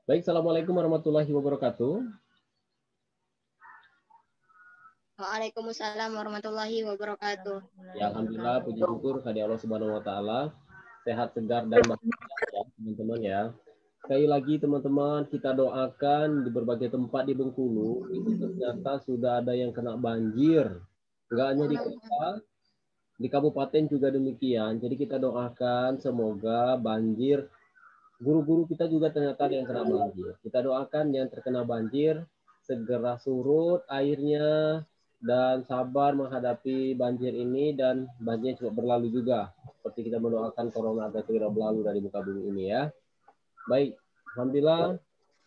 Baik, Assalamualaikum warahmatullahi wabarakatuh. Waalaikumsalam warahmatullahi wabarakatuh. Ya, Alhamdulillah, puji syukur kepada Allah Subhanahu wa Ta'ala, sehat, segar, dan bahagia ya, teman-teman ya. Sekali lagi, teman-teman, kita doakan di berbagai tempat di Bengkulu, itu ternyata sudah ada yang kena banjir. Enggak hanya di kota, di kabupaten juga demikian. Jadi kita doakan semoga banjir, guru-guru kita juga ternyata ada yang kena banjir. Kita doakan yang terkena banjir segera surut airnya dan sabar menghadapi banjir ini dan banjir juga berlalu juga. Seperti kita mendoakan corona agar segera berlalu dari muka bumi ini ya. Baik, Alhamdulillah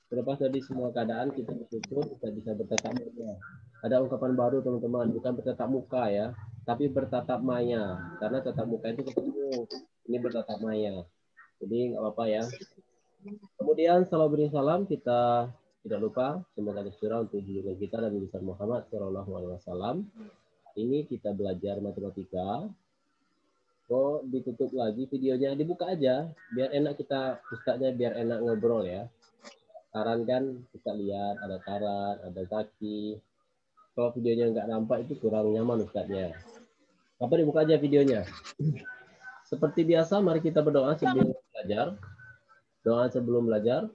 terlepas dari semua keadaan kita bersyukur kita bisa bertatap muka. Ada ungkapan baru teman-teman, bukan bertatap muka ya, tapi bertatap maya. Karena tatap muka itu ketemu, ini bertatap maya. Jadi nggak apa-apa ya. Kemudian salam beri salam kita tidak lupa semoga tercurah untuk junjungan kita Nabi besar Muhammad Shallallahu Alaihi Wasallam. Ini kita belajar matematika. Kok ditutup lagi videonya, dibuka aja biar enak kita ustadznya, biar enak ngobrol ya. Taran kan kita lihat ada Taran, ada Zaki. Kalau videonya nggak nampak itu kurang nyaman ustadznya. Apa dibuka aja videonya. Seperti biasa mari kita berdoa sebelum belajar. Doa sebelum belajar.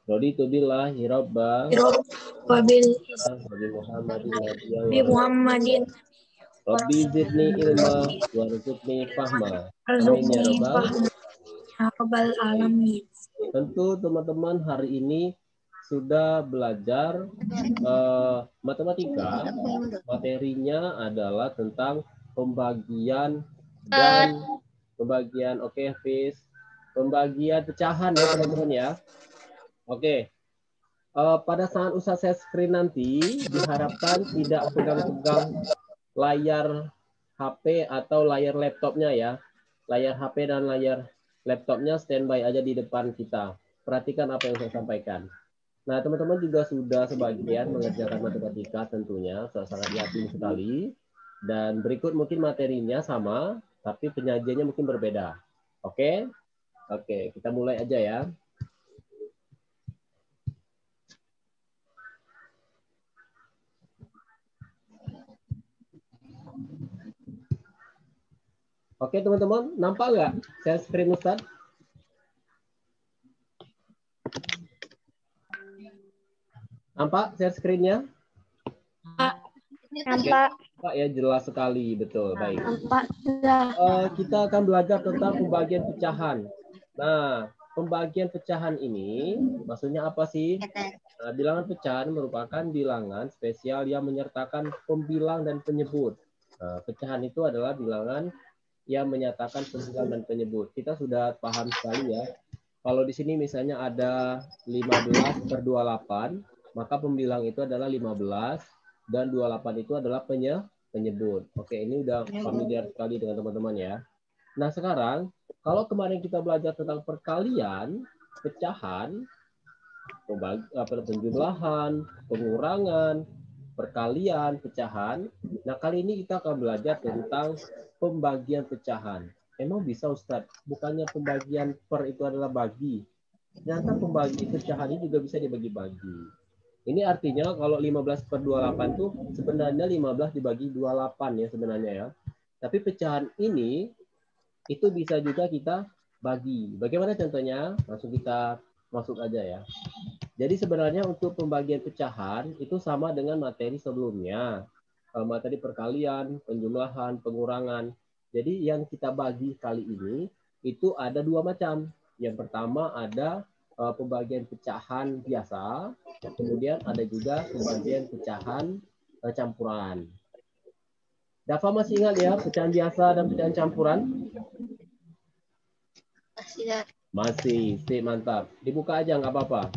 Raditu billahi rabba Wabil Muhammadin Muhammadin Rabbi zidni ilma warzuqni fahma. Amin ya rabbal alamin. Tentu teman-teman hari ini sudah belajar matematika. Materinya adalah tentang pembagian dan pembagian pembagian pecahan ya teman-teman ya. Oke. Pada saat usaha share screen nanti diharapkan tidak pegang-pegang layar HP atau layar laptopnya ya. Layar HP dan layar laptopnya standby aja di depan kita. Perhatikan apa yang saya sampaikan. Nah, teman-teman juga sudah sebagian mengerjakan matematika tentunya. Saya sangat yakin sekali. Dan berikut mungkin materinya sama, tapi penyajiannya mungkin berbeda. Oke? Oke, kita mulai aja ya. Oke teman-teman, nampak nggak share screen Ustaz? Nampak share screen-nya? Nampak. Pak ya, jelas sekali, betul. Baik. Nampak. Kita akan belajar tentang pembagian pecahan. Nah, pembagian pecahan ini maksudnya apa sih? Nah, bilangan pecahan merupakan bilangan spesial yang menyertakan pembilang dan penyebut. Nah, pecahan itu adalah bilangan yang menyatakan pembilang dan penyebut. Kita sudah paham sekali ya. Kalau di sini misalnya ada 15/28, maka pembilang itu adalah 15 dan 28 itu adalah penyebut. Oke, ini udah familiar sekali dengan teman-teman ya. Nah, sekarang kalau kemarin kita belajar tentang perkalian, pecahan, penjumlahan, pengurangan, perkalian, pecahan. Nah, kali ini kita akan belajar tentang pembagian pecahan. Emang bisa Ustadz? Bukannya pembagian per itu adalah bagi. Ternyata pembagi pecahan ini juga bisa dibagi-bagi. Ini artinya kalau 15/28 itu sebenarnya 15 dibagi 28 ya sebenarnya ya. Tapi pecahan ini itu bisa juga kita bagi. Bagaimana contohnya? Langsung kita masuk aja ya. Jadi sebenarnya untuk pembagian pecahan itu sama dengan materi sebelumnya. Materi perkalian, penjumlahan, pengurangan. Jadi yang kita bagi kali ini itu ada dua macam. Yang pertama ada pembagian pecahan biasa, kemudian ada juga pembagian pecahan campuran. Dafa masih ingat ya pecahan biasa dan pecahan campuran? Masih, mantap. Dibuka aja nggak apa-apa.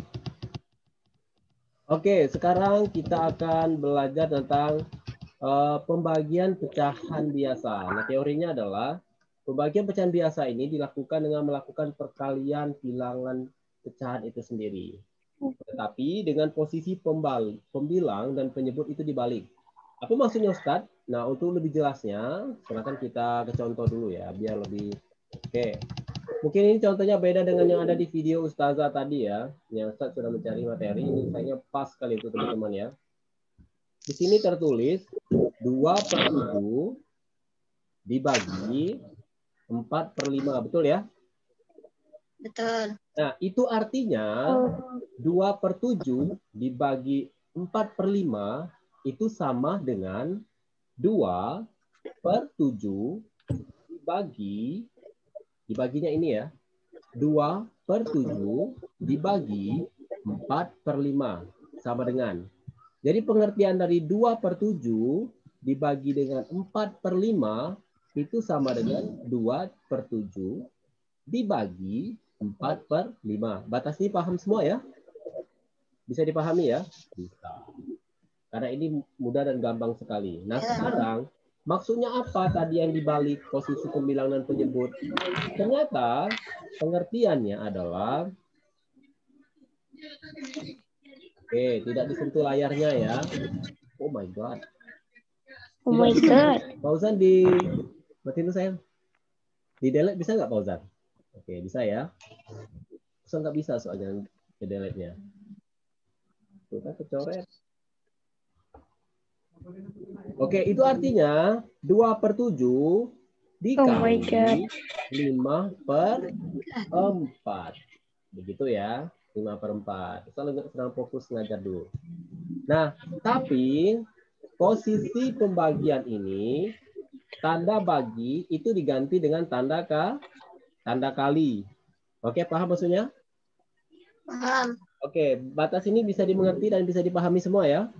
Oke, sekarang kita akan belajar tentang pembagian pecahan biasa. Nah, teorinya adalah pembagian pecahan biasa ini dilakukan dengan melakukan perkalian bilangan pecahan itu sendiri. Tetapi dengan posisi pembilang dan penyebut itu dibalik. Apa maksudnya Ustadz? Nah, untuk lebih jelasnya, silakan kita ke contoh dulu ya, biar lebih oke. Mungkin ini contohnya beda dengan yang ada di video Ustazah tadi ya. Yang Ustaz sudah mencari materi. Ini kayaknya pas kali itu teman-teman ya. Di sini tertulis 2/7 dibagi 4/5. Betul ya? Betul. Nah, itu artinya 2/7 dibagi 4/5 itu sama dengan 2/7 dibaginya ini ya. 2/7 dibagi 4/5 sama dengan. Jadi pengertian dari 2/7 dibagi dengan 4/5 itu sama dengan 2/7 dibagi 4/5. Batas ini paham semua ya? Bisa dipahami ya? Bisa. Karena ini mudah dan gampang sekali. Nah sekarang maksudnya apa tadi yang dibalik posisi pembilang dan penyebut? Ternyata pengertiannya adalah oke, tidak disentuh layarnya ya. Oh my god. Oh my god. Fauzan di matiin saya. Di delete bisa nggak Fauzan? Oke, bisa ya. Fauzan nggak bisa soalnya di delete-nya. Tuh kan kecoret. Oke, itu artinya 2/7 dikali 5/4. Begitu ya. 5/4. Kita sedang fokus ngajar dulu. Nah, tapi posisi pembagian ini, tanda bagi itu diganti dengan tanda kali. Oke, paham maksudnya? Paham. Oke, batas ini bisa dimengerti dan bisa dipahami semua ya?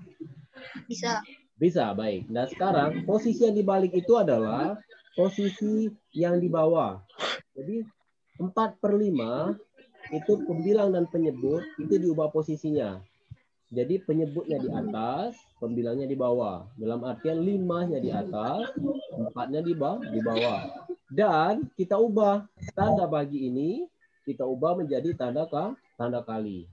Bisa. Bisa, baik. Nah, sekarang posisi yang dibalik itu adalah posisi yang di bawah. Jadi, 4/5 itu pembilang dan penyebut itu diubah posisinya. Jadi penyebutnya di atas, pembilangnya di bawah. Dalam artian 5-nya di atas, 4-nya di bawah. Dan kita ubah tanda bagi ini, kita ubah menjadi tanda kali.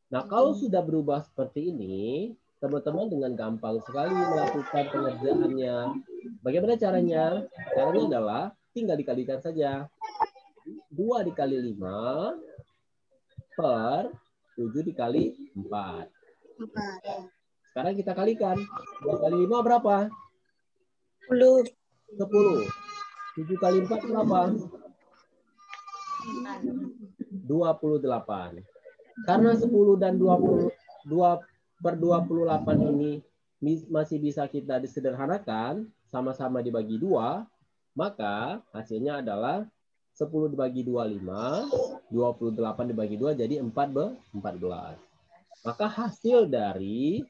Nah, kalau sudah berubah seperti ini, teman-teman dengan gampang sekali melakukan pengerjaannya. Bagaimana caranya? Caranya adalah tinggal dikalikan saja. 2 dikali 5 per 7 dikali 4. Sekarang kita kalikan. 2 kali 5 berapa? 10. 10. 7 kali 4 berapa? 28. Karena 10 dan 2/28 ini masih bisa kita disederhanakan, sama-sama dibagi 2, maka hasilnya adalah 10 dibagi 2, 5. 28 dibagi 2 jadi 14. Maka hasil dari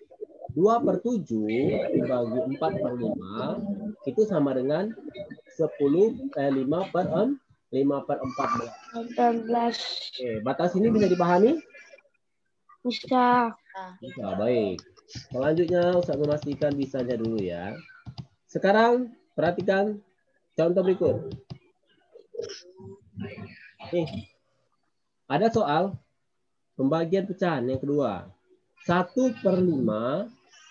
2/7 dibagi 4/5 itu sama dengan 5/14. Oke, batas ini bisa dipahami? Bisa. Bisa, baik. Selanjutnya Ustaz memastikan bisanya dulu ya. Sekarang perhatikan contoh berikut. Ada soal pembagian pecahan yang kedua. 1/5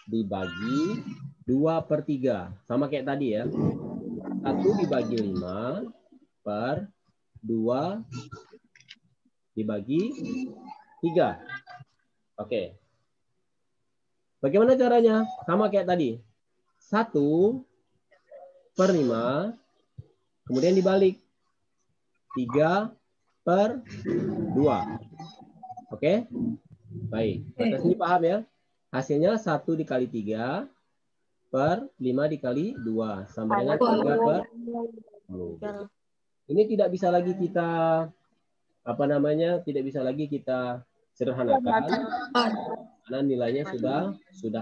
dibagi 2/3. Sama kayak tadi ya. 1 dibagi 5 per 2 dibagi 3. Oke. Bagaimana caranya? Sama kayak tadi. 1/5 kemudian dibalik. 3/2. Oke? Baik. Batas ini paham ya? Hasilnya 1 dikali 3 per 5 dikali 2 sama dengan 3/10. Ini tidak bisa lagi kita tidak bisa lagi kita sederhanakan karena nilainya sudah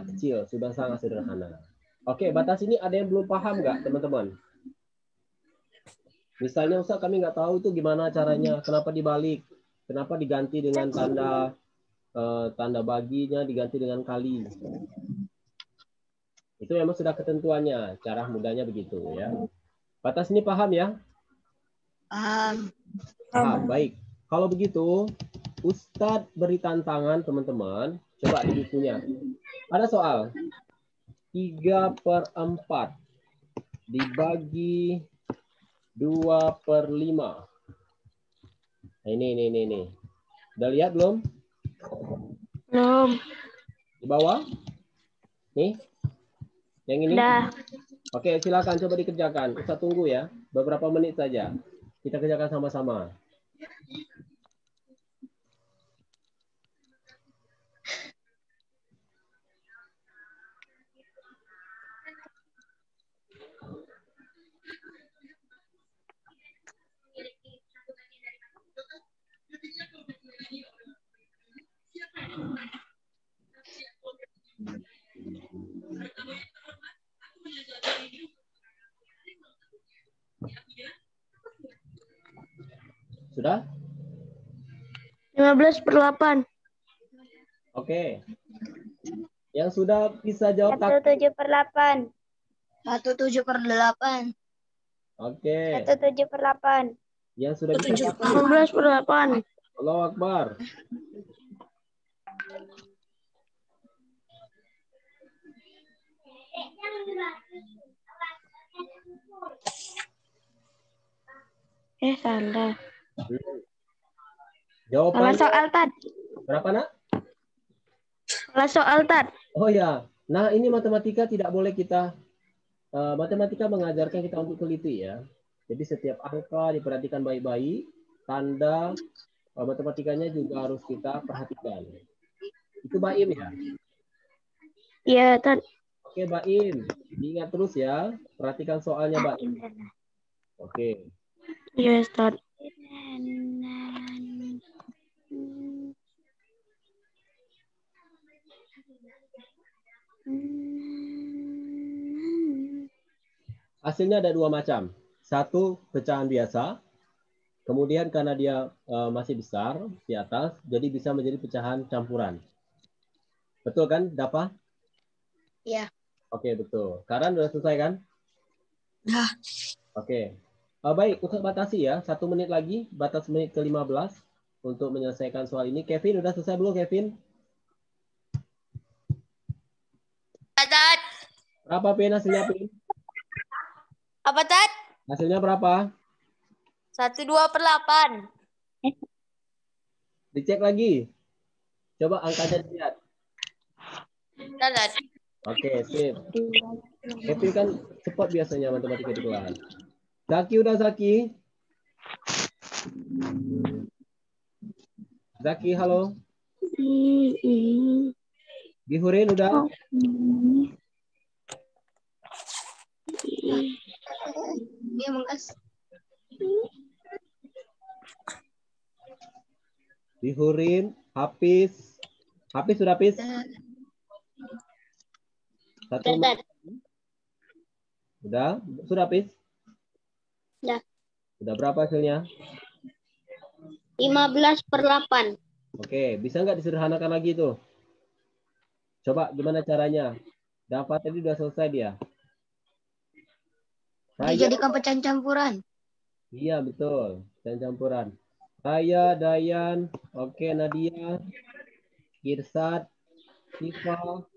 kecil, sudah sangat sederhana. Oke, batas ini ada yang belum paham nggak teman-teman? Misalnya Ustaz kami nggak tahu itu gimana caranya, kenapa dibalik, kenapa diganti dengan tanda baginya diganti dengan kali. Itu memang sudah ketentuannya, cara mudahnya begitu ya. Batas ini paham ya? Paham. Paham, baik. Kalau begitu, Ustadz beri tantangan teman-teman. Coba di bukunya. Ada soal. 3/4 dibagi 2/5. Nah, ini. Udah lihat belum? Belum. Di bawah? Nih. Yang ini? Udah. Oke, silakan coba dikerjakan. Kita tunggu ya. Beberapa menit saja. Kita kerjakan sama-sama. Sudah? 15/8. Oke. Yang sudah bisa jawab tak? 17/8. 17/8. Oke. 17/8. Yang sudah bisa tak? 18/8. Allahu Akbar. Salah. Jawabannya Salah soal, Tad. berapa, Nak? Salah soal, Tad. Oh ya. Nah, ini matematika tidak boleh kita matematika mengajarkan kita untuk teliti ya. Jadi setiap angka diperhatikan baik-baik, tanda matematikanya juga harus kita perhatikan. Itu Baim ya? Iya, Tad. Oke, Baim. Diingat terus ya. Perhatikan soalnya, Baim. Oke. Iya, Tad. Hasilnya ada dua macam. Satu pecahan biasa. Kemudian karena dia masih besar di atas, jadi bisa menjadi pecahan campuran. Betul kan, Dapa? Iya. Oke, betul. Karan udah selesai kan? Nah. Oke. Baik, untuk batasi ya. 1 menit lagi, batas menit ke-15 untuk menyelesaikan soal ini. Kevin, udah selesai belum, Kevin? Tad. Berapa, Pin, hasilnya, Pin? Apa, Tad? Hasilnya berapa? 12/8. Dicek lagi. Coba angkanya dilihat. Tad. Oke, sip. Kevin kan cepat biasanya matematika di kelas. Zaki udah, Zaki? Zaki, halo? Bihurin udah? Dia mengas. Bihurin, Hafiz. Hafiz sudah, Hafiz? Satu. Udah? Sudah, Hafiz? Udah. Udah berapa hasilnya? 15/8. Oke, bisa nggak disederhanakan lagi tuh? Coba gimana caranya? Dapat tadi udah selesai dia. Dijadikan pecahan campuran. Iya, betul. Pecahan campuran. Raya, Dayan, oke, Nadia, Kirsat, Siva.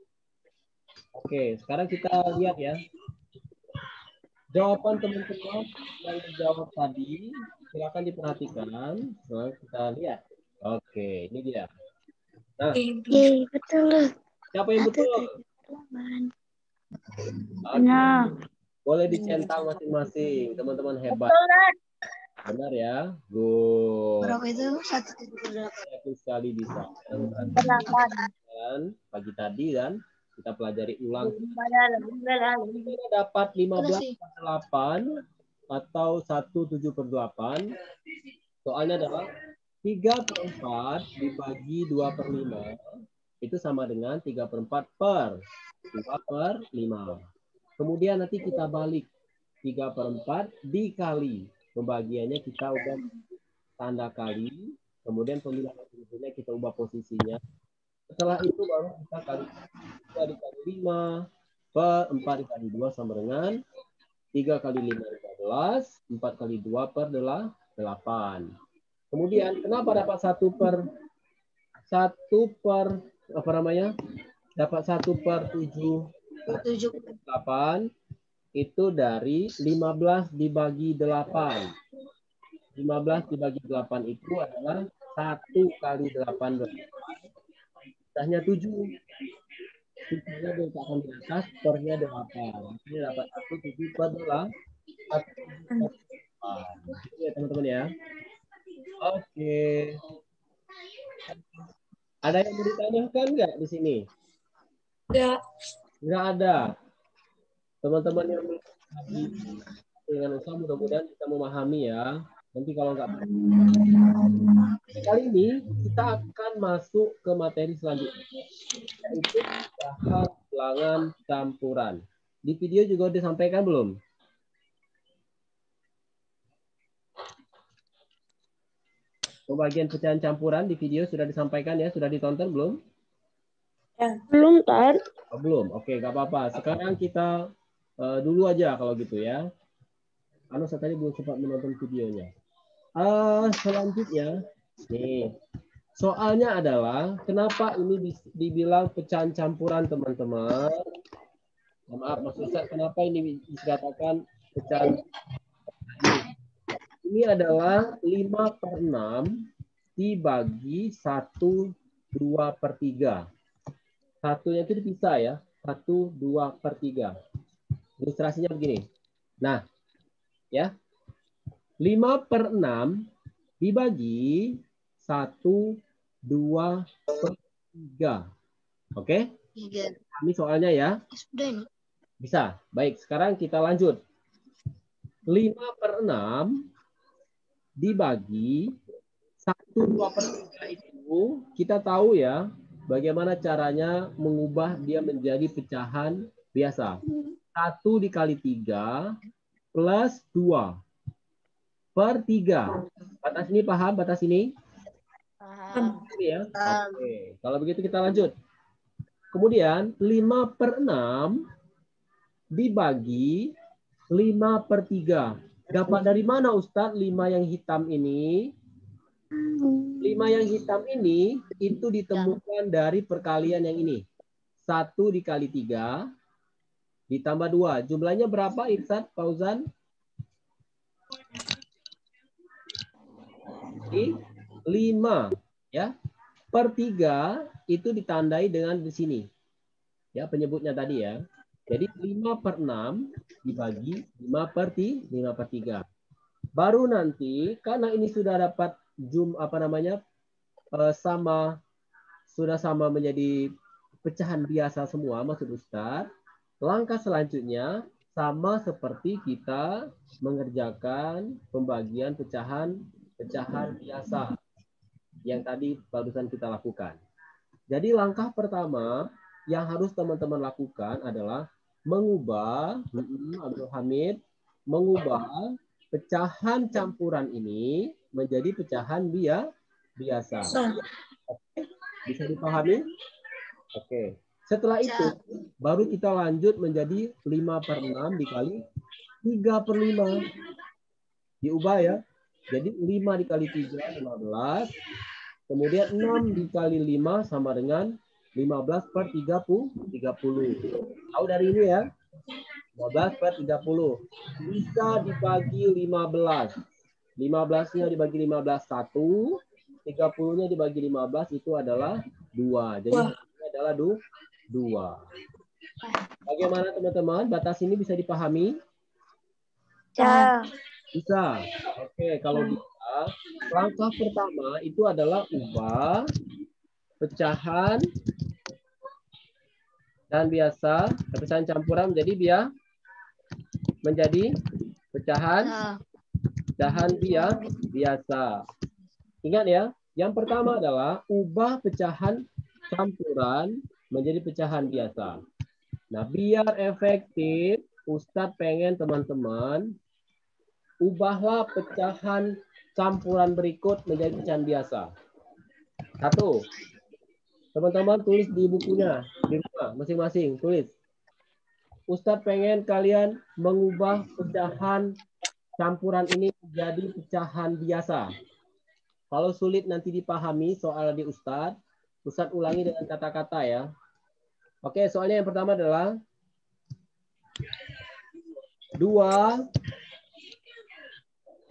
Oke, sekarang kita lihat ya. Jawaban teman-teman yang dijawab tadi, silakan diperhatikan. Nah, kita lihat. Oke, ini dia. Nah, Betul. siapa yang betul? Nah. Boleh dicentang masing-masing. Teman-teman hebat. Benar ya? Good. Berapa itu? 1/8. Aku sekali bisa. Pagi tadi dan kita pelajari ulang. Kita dapat 15/8 atau 1/7/8. Soalnya adalah 3/4 dibagi 2/5 itu sama dengan 3/4 per 2/5. Kemudian nanti kita balik 3/4 dikali. Pembagiannya kita ubah tanda kali. Kemudian pemilihan berikutnya kita ubah posisinya. Setelah itu baru kita kali 3 dikali 5 per 4 dikali 2 sama dengan 3 kali 5 15, 4 kali 2 per 8. Kemudian kenapa dapat 1 per apa namanya? Dapat 1/7/8 itu dari 15 dibagi 8. 15 dibagi 8 itu adalah 1 kali 8 sisanya 7. Sisanya diletakkan di atas, pernya 8. Ini dapat 1, 7 per 8. 1, 7 per 8. Gitu ya teman-teman ya. Oke. Ada yang mau ditanyakan nggak di sini? Nggak ada. Teman-teman yang lagi dengan usaha mudah-mudahan bisa memahami ya. Nanti kalau nggak kali ini kita akan masuk ke materi selanjutnya, yaitu pecahan ulangan campuran. Di video juga disampaikan belum? Pembagian pecahan campuran di video sudah disampaikan ya? Sudah ditonton belum? Belum, Tan. Oh, belum. Oke, nggak apa-apa. Sekarang kita dulu aja kalau gitu ya. Anu saya tadi belum sempat menonton videonya. Selanjutnya, nih soalnya adalah kenapa ini dibilang pecahan campuran teman-teman? Maaf, Mas Ustaz, kenapa ini dikatakan pecahan? Ini adalah 5/6 dibagi 1/2/3. Satunya itu dipisah ya, 1/2/3. Ilustrasinya begini. Nah, ya, 5/6 dibagi 1/2/3. Oke? Ini soalnya ya. Sudah ini. Bisa. Baik, sekarang kita lanjut. 5/6 dibagi 1/2/3 itu kita tahu ya bagaimana caranya mengubah dia menjadi pecahan biasa. 1 dikali 3 plus 2/3. Batas ini paham? Batas ini? Paham. Ini ya. Oke. Kalau begitu kita lanjut. Kemudian 5/6 dibagi 5/3. Dapat dari mana Ustadz 5 yang hitam ini? 5 yang hitam ini itu ditemukan dari perkalian yang ini. 1 dikali 3 ditambah 2. Jumlahnya berapa Irsad, Fauzan? 5 ya. Per 3 itu ditandai dengan di sini. Ya, penyebutnya tadi ya. Jadi 5/6 dibagi 5/3. Baru nanti karena ini sudah dapat sudah sama menjadi pecahan biasa semua maksud Ustaz. Langkah selanjutnya sama seperti kita mengerjakan pembagian pecahan biasa yang tadi barusan kita lakukan. Jadi langkah pertama yang harus teman-teman lakukan adalah mengubah Abdul Hamid, mengubah pecahan campuran ini menjadi pecahan biasa. Oke, bisa dipahami? Oke. Setelah itu baru kita lanjut menjadi 5/6 dikali 3/5. Diubah ya. Jadi 5 dikali 3 15. Kemudian 6 dikali 5 sama dengan 15/30. Tahu dari ini ya? 15/30. Bisa dibagi 15. 15-nya dibagi 15 1. 30-nya dibagi 15 itu adalah 2. Jadi hasilnya adalah 2. Bagaimana teman-teman? Batas ini bisa dipahami? Ya. Bisa. Oke, kalau bisa, langkah pertama itu adalah ubah pecahan dan biasa, pecahan campuran menjadi pecahan biasa. Ingat ya, yang pertama adalah ubah pecahan campuran menjadi pecahan biasa. Nah, biar efektif, Ustadz pengen teman-teman ubahlah pecahan campuran berikut menjadi pecahan biasa. 1. Teman-teman tulis di bukunya, di rumah masing-masing tulis. Ustadz pengen kalian mengubah pecahan campuran ini menjadi pecahan biasa. Kalau sulit nanti dipahami soal di Ustadz ulangi dengan kata-kata ya. Oke, soalnya yang pertama adalah 2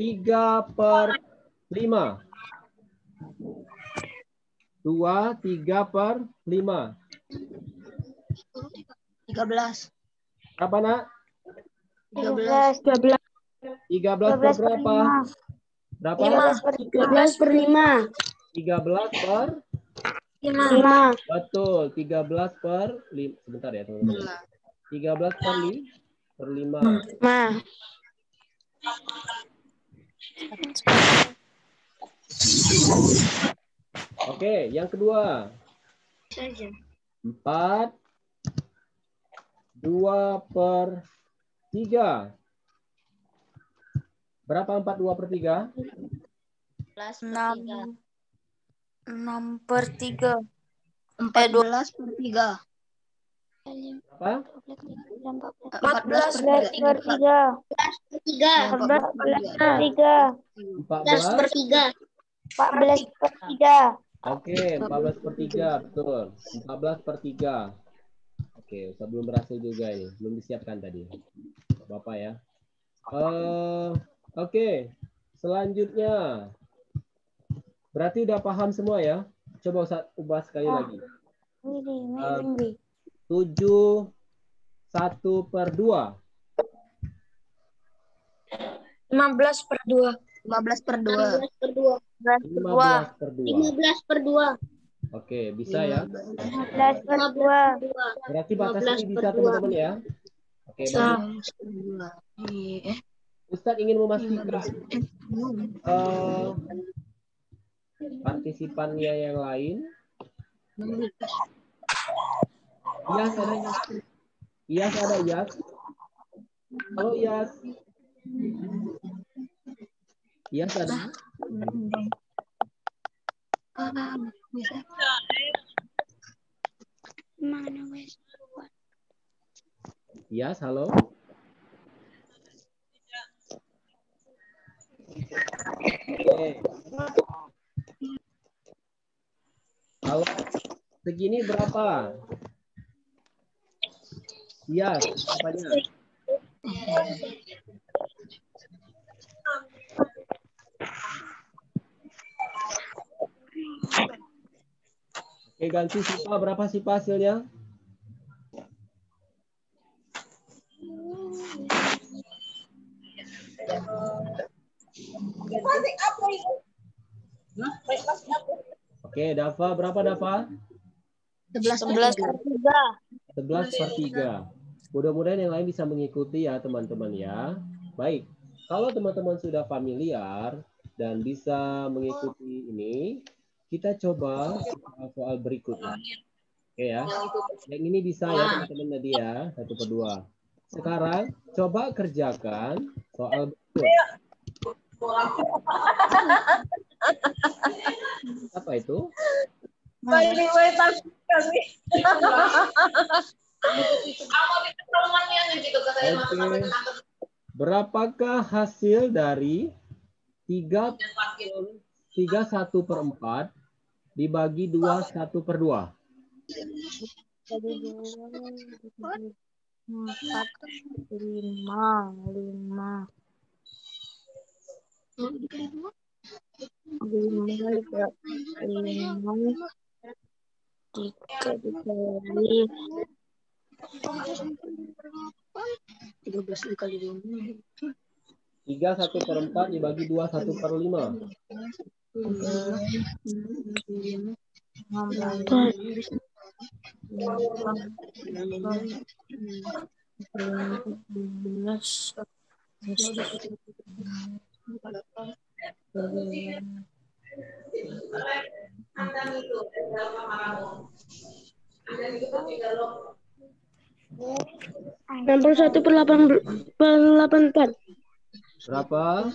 3/5. 2, 3/5. 13. Berapa, Nak? 13. 13 per berapa? Berapa? 13/5. 13/5. Betul, 13/5. Sebentar ya, teman-teman. 13/5. Oke, yang kedua. 4, 2/3. Berapa 4 2/3? 6/3. 14/3. Apa? 14/3. 14/3. Oke, 14/3, betul. 14/3. Oke, saya belum berhasil juga ini, belum disiapkan tadi. Bapak ya. Oke, selanjutnya. Berarti udah paham semua ya? Coba Ustaz ubah sekali lagi. 7 1/2. 15/2. 15/2. 15/2. Oke, bisa ya? 15/2. Berarti batas ini bisa teman-teman ya? Oke, bagus. Ustadz ingin memastikan partisipannya yang lain. Iyas ada? Iyas ada, Iyas? Halo, Iyas. Iyas ada? Iyas, halo? Oke. Kalau segini berapa? Iyas, apanya? Oke, ganti Sipa. Berapa Sipa hasilnya? Oke, Dava. Berapa Dava? 11/3. 11/3. Mudah-mudahan yang lain bisa mengikuti ya teman-teman ya. Baik, kalau teman-teman sudah familiar dan bisa mengikuti ini, kita coba soal berikutnya. Oke ya, yang ini bisa ya teman-teman tadi ya, 1/2. Sekarang coba kerjakan soal berikut. Apa itu? Oke. Berapakah hasil dari 3/1/4 dibagi 2 1/2? 4, 5. 3 dikali 13 dikali 3 1/4 dibagi 2 1/5. 61/84. Berapa?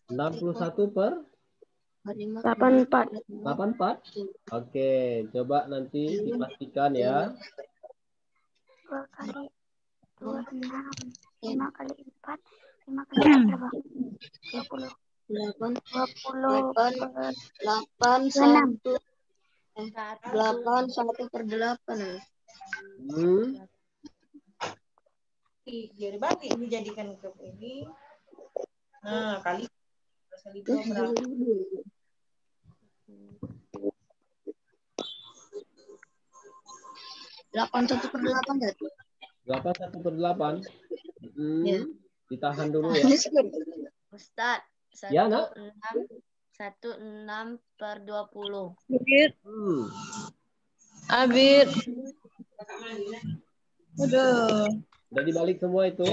61/84. 61/84. Oke, coba nanti dipastikan ya. 2 kali 2, 6. 5 kali 4. 5 kali 4 berapa? 20. 8 1/8. Jadi bagi dijadikan ke ini. Nah, kali 2 berapa? 81/8 tadi. 81/8. Ya. Ditahan dulu ya. Ustaz, Ya, Nak. 16/20. Abid. Udah. Udah dibalik semua itu.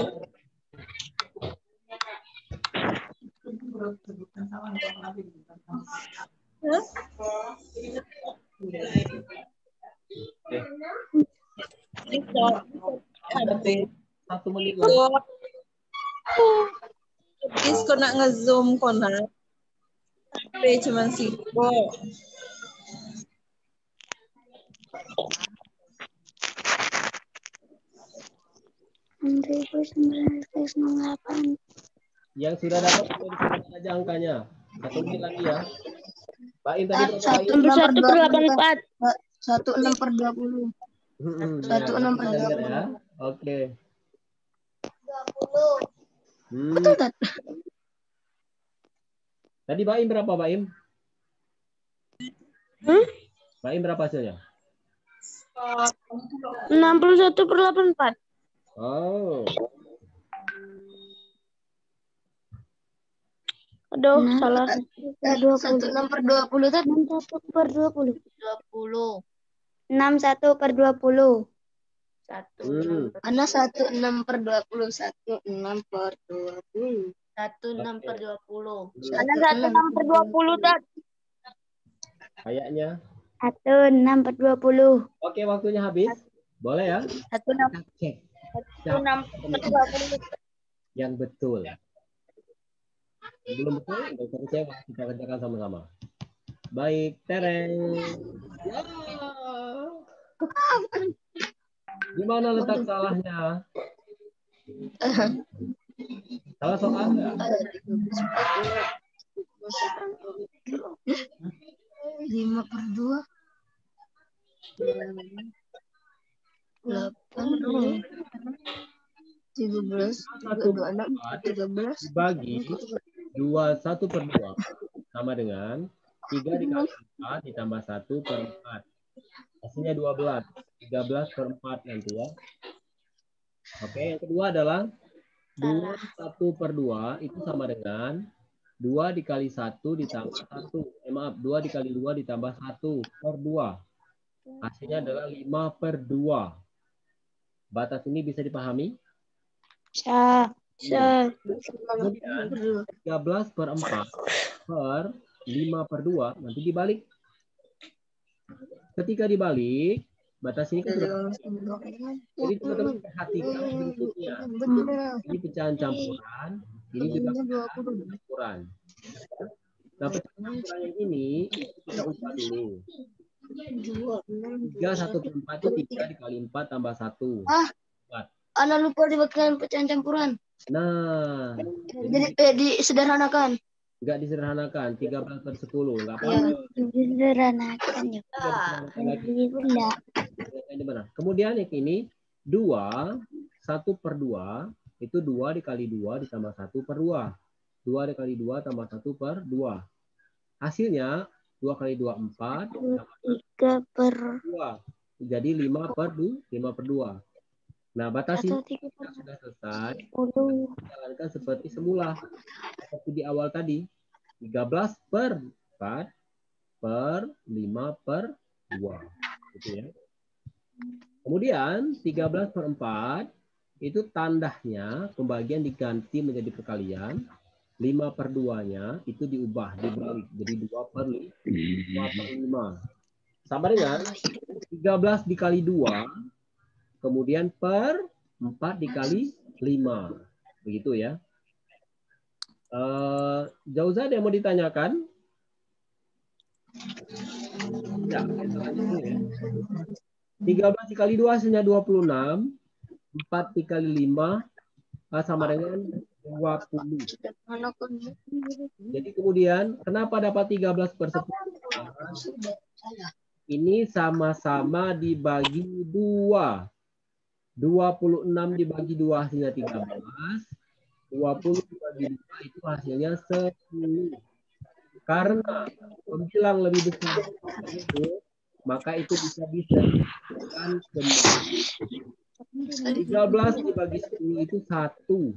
Abid. 1 menit lagi. Please kau nak nge-zoom kau nak. Tapi cuma siko. Yang sudah dapat tulis saja angkanya. 1 menit lagi ya. Mbak In tadi berapa? 1/8. 16/20. 16/20 ya. Oke. Betul, Tat? Tadi Mbak In berapa, Mbak In? Mbak In berapa hasilnya? 61/84. Oh. Aduh, salah. 16/20 tadi. 61/20. 20. 61/20. 1. Karena 16/20. 16/20. 16/20. Karena 16/20, Tat. Kayaknya. 16/20. Oke, waktunya habis. Boleh ya? 16. Cek. 16/20. Yang betul. Belum betul, nggak usah kecewa. Kita kerjakan sama-sama. Baik, tereng. Ya. Gimana letak salahnya? Salah soal nggak? 5/2. 8. 13. 26. 13. Dibagi 21/2 sama dengan 3 dikali 4 ditambah 1/4. Hasilnya 12. 13/4 nanti ya. Oke, yang kedua adalah 21/2 itu sama dengan 2 dikali 1 ditambah 1. Maaf, 2 dikali 2 ditambah 1/2. Hasilnya adalah 5/2. Batas ini bisa dipahami? Bisa. Kemudian 13/4 per 5/2 nanti dibalik. Ketika dibalik, batas ini kan sudah. Jadi teman-teman perhatikan bentuknya. Ini pecahan campuran, ini juga pecahan campuran. Nah, pecahan campuran yang ini kita ubah dulu. 3 1/4 itu 3 dikali 4 tambah 1. Ana lupa dibagikan pecahan campuran. Nah, Jadi disederhanakan. enggak disederhanakan. 13/10. Enggak apa-apa. Ya. Disederhanakan ya. Bunda. Ini benar. Kemudian yang ini 2 1/2 itu 2 dikali 2 ditambah 1/2. 2 dikali 2 tambah 1/2. Hasilnya 2 kali 2 4 3/2. Jadi 5/2. Nah, batas ini sudah selesai. Jalankan seperti semula. Seperti di awal tadi. 13/4 per 5/2. Gitu ya. Kemudian 13/4 itu tandanya pembagian diganti menjadi perkalian. 5/2-nya itu diubah, dibalik jadi 2/5. Sama dengan 13 dikali 2 kemudian per 4 dikali 5. Begitu ya. Jauza ada yang mau ditanyakan? Ya, kita lanjut dulu ya. 13 dikali 2 hasilnya 26. 4 dikali 5 sama dengan 20. Jadi kemudian kenapa dapat 13/10? Ini sama-sama dibagi 2. 26 dibagi 2 hasilnya 13. 20 dibagi 2 itu hasilnya 10. Karena pembilang lebih besar itu, maka itu bisa disebutkan kembali. 13 dibagi 10 itu 1.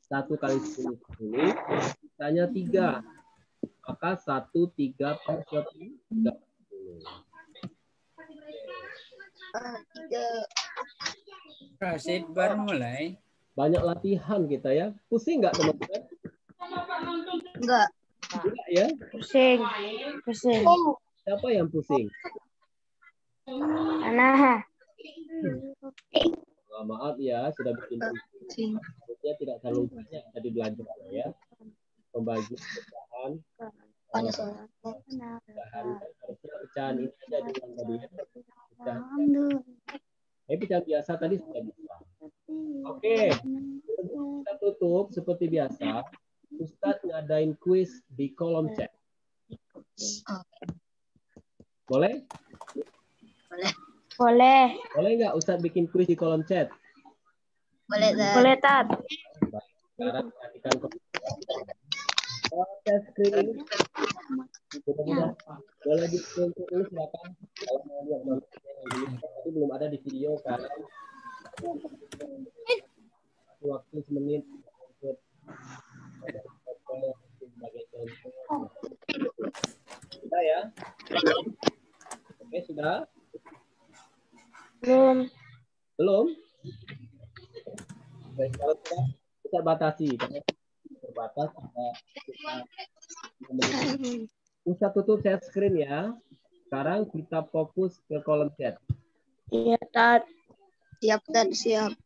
1 kali 10 10, sisanya 3. Maka 1 3 per 10. Rasid baru mulai. Banyak latihan kita ya. Pusing nggak teman-teman? Enggak. Enggak ya? Pusing. Pusing. Siapa yang pusing? Ana. Oh, maaf ya, sudah bikin pusing. Harusnya tidak terlalu banyak tadi belajar ya. Pembagi pecahan. Pecahan ini aja dulu tadi ya. Pecahan biasa tadi sudah bisa. Oke, kita tutup seperti biasa. Ustadz ngadain kuis di kolom chat. Boleh? Boleh. Boleh nggak Ustadz bikin kuis di kolom chat? Boleh, Tat. Boleh, Tat. Sekarang perhatikan tes screen ini. Boleh di-screen dulu silakan. Kalau mau lihat tadi belum ada di video kan. Waktu semenit. Sudah ya? Oke, sudah? Belum. Belum? Baik, kalau sudah, kita batasi. Karena terbatas, kita tutup share screen ya. Sekarang kita fokus ke kolom chat. Iya, Tat. Siap, Tat. Siap.